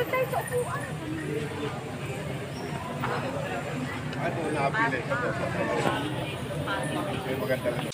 tayo sa upuan. Ano napili? May maganda lang.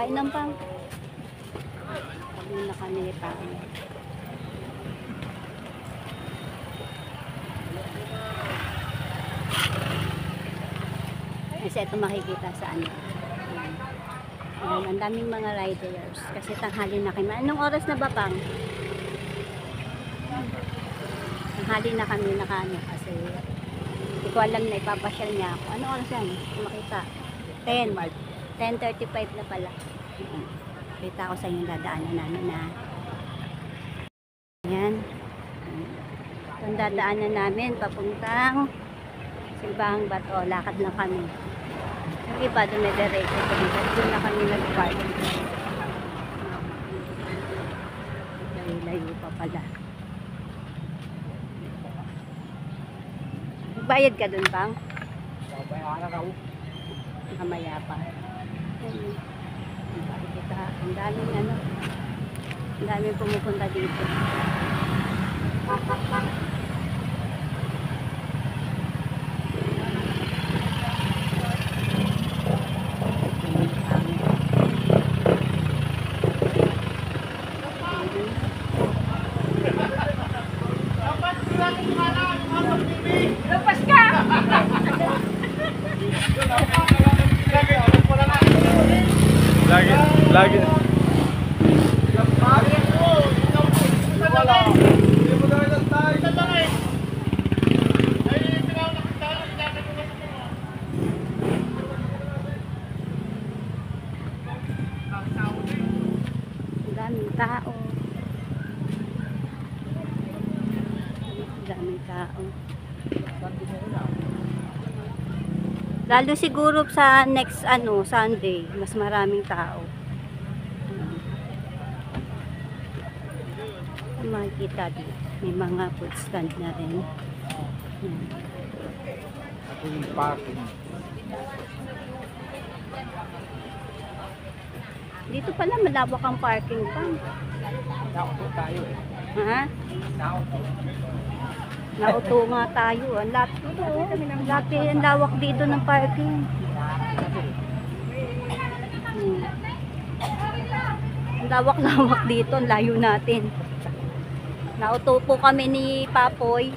Painom pang. Pag muna kami pa. Kasi ito makikita sa ano. Ang daming mga riders. Kasi tanghali na kami. Anong oras na ba pang? Tanghali na kami nakano kasi hindi ko alam na ipapasyal niya ako. Anong oras yan? Makita. 10. 10:35 na pala. Kita ko sa inyo dadaanan namin na. Ayan. Itong dadaanan namin papuntang Simbahang Bato. Lakad lang kami. Yung iba doon na diretso. Doon na kami nag-park. Layo pa pala. Bayad ka doon pang? Mamaya pa. Ang daming ano, ang daming pumupunta dito. Lupas ka! Lagi. Daming tao. Daming tao. Lalo siguro sa next ano, Sunday, mas maraming tao. Makikita dito. May mga food stand na rin. Ito yung parking. Dito pala malawak ang parking pa. Nauto tayo eh. Ha? Nauto nga tayo. Ang laki, ang lawak dito ng parking. Ang lawak-lawak dito. Ang layo natin. Nauto po kami ni Papoy.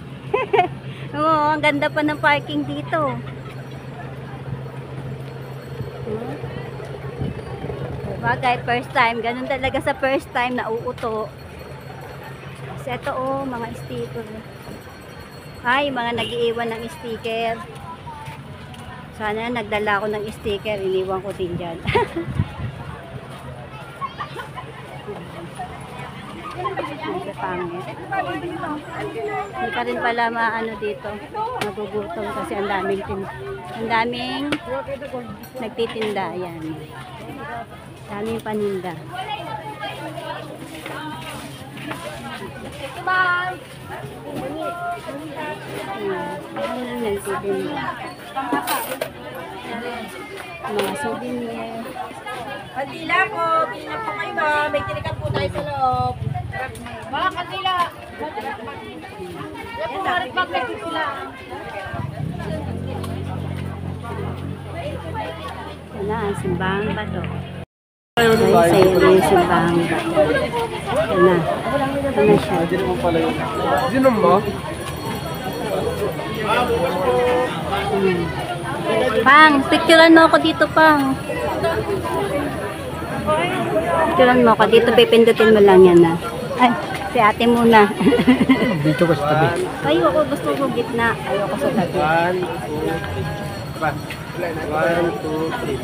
Oo, ang ganda pa ng parking dito. Bagay, first time. Ganun talaga sa first time na uuto. Kasi ito mga sticker. Ay, mga nag-iiwan ng sticker. Sana nagdala ako ng sticker, iniwan ko din dyan. Medyo pangit. Hindi ka rin pala maano dito, magugutom kasi ang daming nagtitinda. Yan. Daming paninda. Nagtitinda. Mga souvenir. Kandila po, bilhin na po kayo ba? May tinikan po tayo sa loob. Mga kandila. Yan po, marit mag-pekit sila. Yan na, ang simbahang bato. Ay, sa'yo na yung simbahang bato. Yan na. Yan na siya. Hindi naman pala yun. Sino mo? Pang, picturean mo ako dito, Pang. Picturean mo ako dito, pipindutin mo lang yan na. Ay, si ate muna. Dito ka sa tabi. Ayoko, gusto ko gitna. Ayoko sa tabi. 1, 2, 3. 1, 2, 3.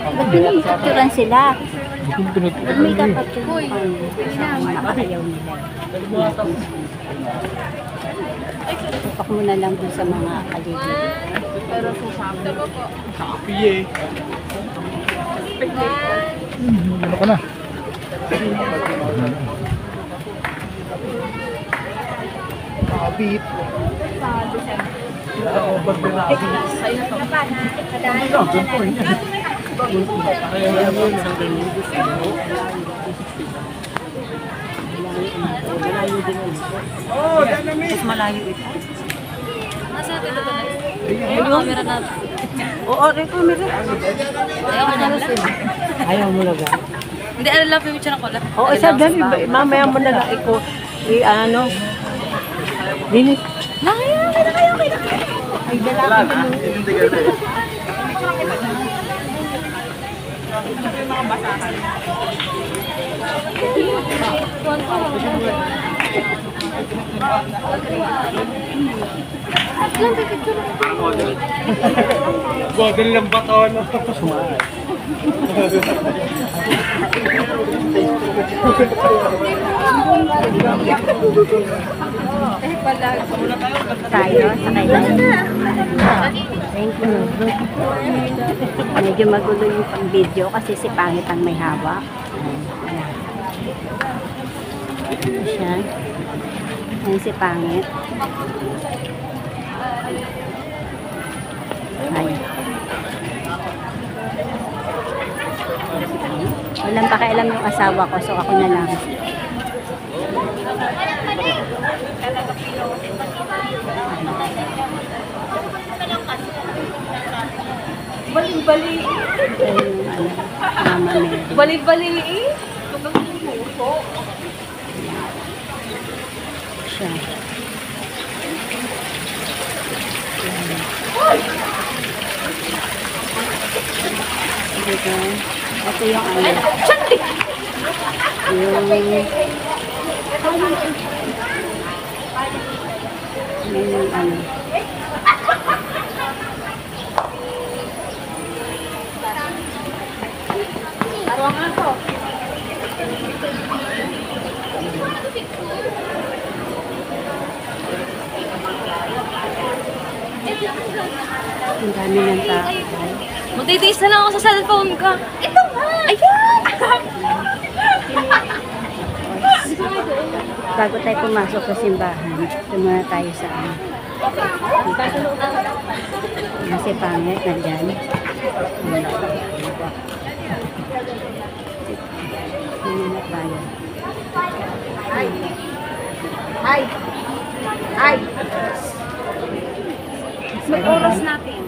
Ba't pinipicturean sila? Ba't may kapag-picturean? Nakakayaw nila. Tupak mo na lang dun sa mga kaligid. Pero susama po. Piye. Ano ka na? Kapit. Oh, dynamic. Malayo ito. Nasa ito ba? Yung camera na. Oo, rin camera. Ayaw mo lang. Hindi, ano lang yung picture ko lang. Oo, isa dyan. Mamaya mo na lang iko. Ano? Dinis. Ay, dala ko. Hindi ka na. Bodel ng bato, no? Tayo, sakay lang. Thank you. Medyo magulo yung pang-video kasi si Pangit ang may hawak. Ayan siya. Ayan si Pangit. Ayan. Walang pakialam yung asawa ko, so ako na lang. Bali-bali. Ayun yung ano, Mama Mary. Bali-bali eh. Siya. Dito. Ito yung ano. Yung ano. Parang ako. Ang dami ng tao. Matitiis na lang ako sa cellphone ko. Ito nga! Ayan! Bago tayo pumasok sa simbahan, tumuna tayo sa ano. Kasi Pangit, nandyan. Tumuna tayo. Ay! Ay! May oras natin.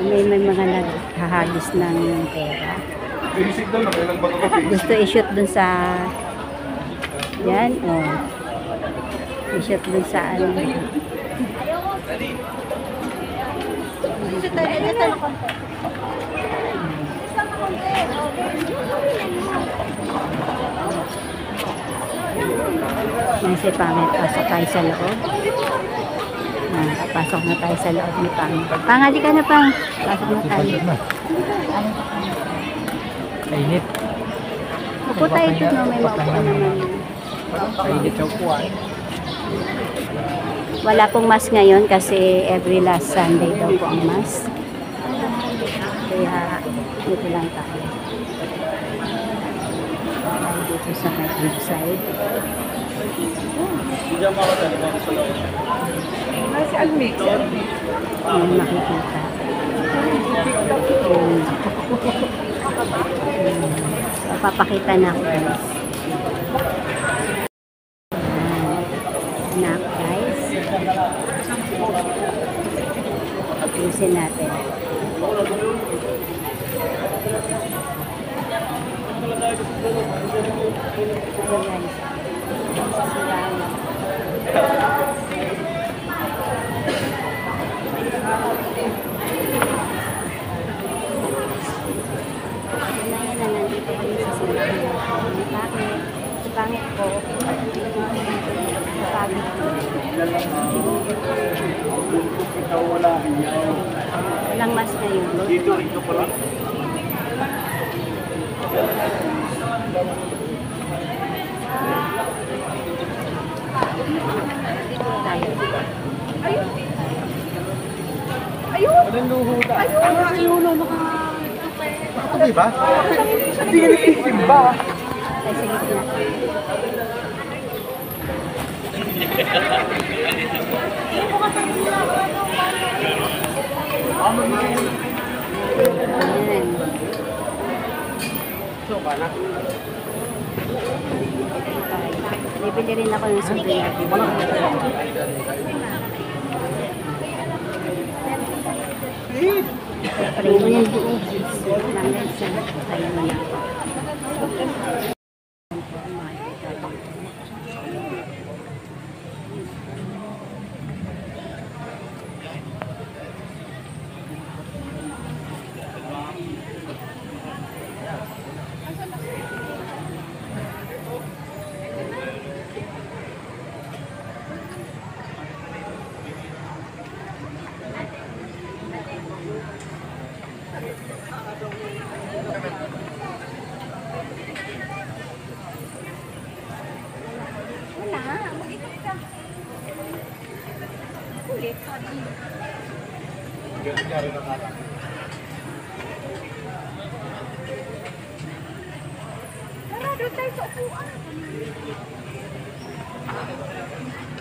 May mga naghahagis ng pera. Binisig daw, nakailang bato ka. Gusto i-shoot dun sa yan, oh. I-shoot dun sa ano. Yan si Pangit. Pasok tayo sa loob. Pasok na tayo sa loob ni Pangit. Pangadi ka na, Pang. Pasok na tayo. Mainit. Upo tayo dito, no? May maupuan naman. Mainit yung kuwan. Wala pong mass ngayon kasi every last Sunday daw po ang mass. Kaya dito lang tayo. Tayo dito sa right side. Si Almix. Ayan, makikita. So, papakita na ako, guys. Anak, guys. Ayusin natin. Pangit po. Pangit po. Walang mas na yun. Dito pala. Anong luho tayo? Ayun, Ako diba? Hindi ka nagsisimba. Ay, sige na. Ayan. So, ka na? Bibili rin ako ng souvenir. Siyempre, yun yung buong namin sa tayo na lang.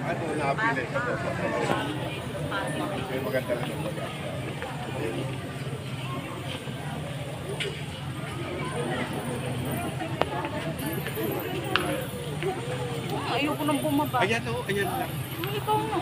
Ano napili? Maganda lang yung baga. Ayoko nang bumaba. Ayan o, ayan lang. Ikaw na.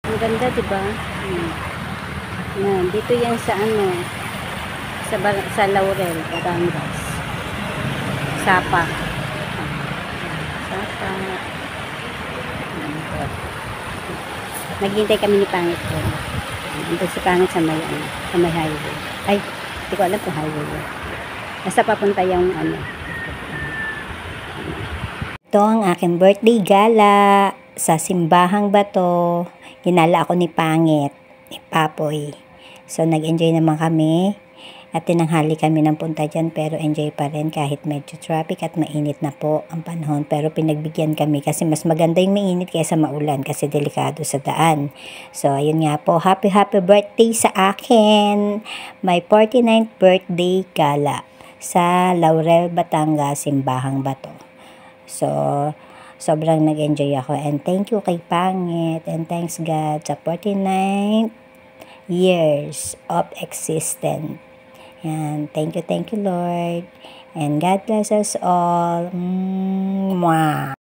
Ang ganda, diba? Yan, dito yan sa ano, sa Laurel, Batangas. Sapa. Sapa. Naghihintay kami ni Pangit ko. Dito si Pangit sa may, sa may highway. Ay, hindi ko alam kung highway yun. Basta papunta yung ano. Ito ang aking birthday gala sa Simbahang Bato. Ginala ako ni Pangit, ni Papoy. So, nag-enjoy naman kami. At tinanghali kami ng punta dyan pero enjoy pa rin kahit medyo traffic at mainit na po ang panahon. Pero pinagbigyan kami kasi mas maganda yung mainit kaysa maulan kasi delikado sa daan. So ayun nga po, happy birthday sa akin! My 49th birthday gala sa Laurel, Batangas, Simbahang Bato. So sobrang nag-enjoy ako and thank you kay Pangit and thanks God sa 49 years of existence. Yan. Thank you Lord. And God bless us all. Mwah.